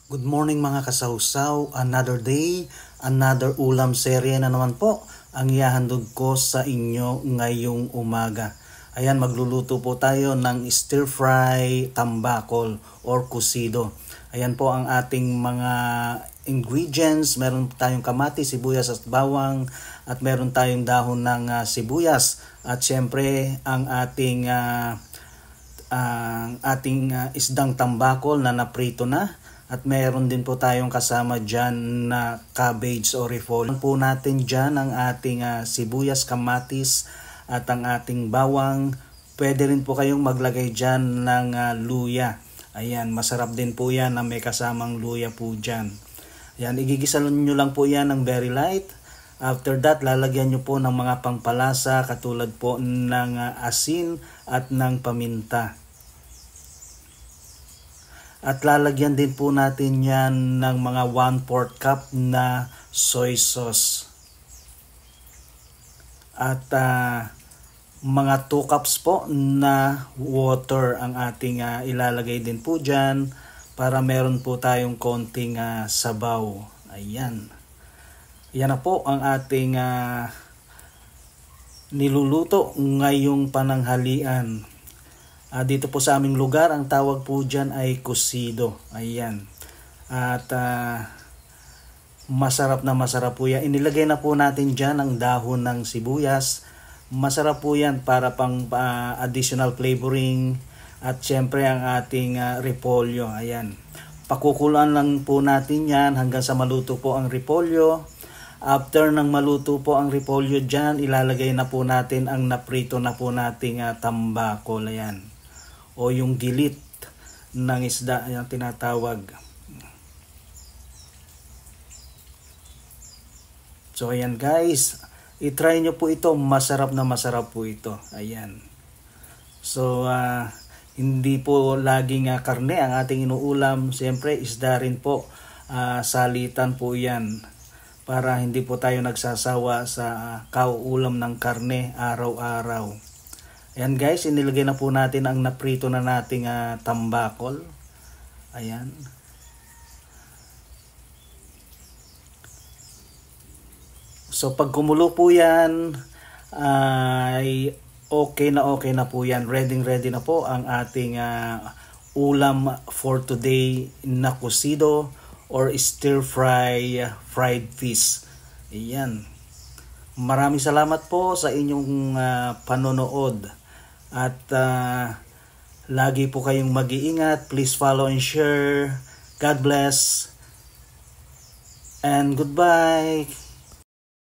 Good morning mga kasawsaw, another day, another ulam serye na naman po ang ihahandog ko sa inyo ngayong umaga. Ayan, magluluto po tayo ng stir fry tambakol or kusido. Ayan po ang ating mga ingredients. Meron tayong kamatis, sibuyas at bawang at meron tayong dahon ng sibuyas. At syempre ang ating isdang tambakol na naprito na. At meron din po tayong kasama dyan na cabbage o repolyo. Po natin dyan ang ating sibuyas, kamatis at ang ating bawang. Pwede rin po kayong maglagay dyan ng luya. Ayan, masarap din po yan na may kasamang luya po dyan. Ayan, igigisa nyo lang po yan ng very light. After that, lalagyan nyo po ng mga pangpalasa katulad po ng asin at ng paminta. At lalagyan din po natin yan ng mga 1/4 cup na soy sauce. At mga 2 cups po na water ang ating ilalagay din po dyan para meron po tayong konting sabaw. Ayan. Yan na po ang ating niluluto ngayong pananghalian. Dito po sa aming lugar, ang tawag po dyan ay kusido. Ayan. At masarap na masarap po yan. Inilagay na po natin dyan ang dahon ng sibuyas. Masarap po yan para pang additional flavoring. At syempre ang ating repolyo. Ayan. Pakukuluan lang po natin yan hanggang sa maluto po ang repolyo. After ng maluto po ang repolyo dyan, ilalagay na po natin ang naprito na po nating tambakol. Ayan. O yung gilit ng isda yung tinatawag. So ayan guys, i-try nyo po ito, masarap na masarap po ito. Ayan. So hindi po laging karne ang ating inuulam, siyempre isda rin po, salitan po yan para hindi po tayo nagsasawa sa kauulam ng karne araw-araw. Ayan guys, inilagay na po natin ang naprito na nating tambakol. Ayan. So pag kumulo po yan, ay okay na po yan. Ready na po ang ating ulam for today na kusido or stir fry fried fish. Ayan. Maraming salamat po sa inyong panonood. At lagi po kayong mag-iingat. Please follow and share. God bless. And goodbye.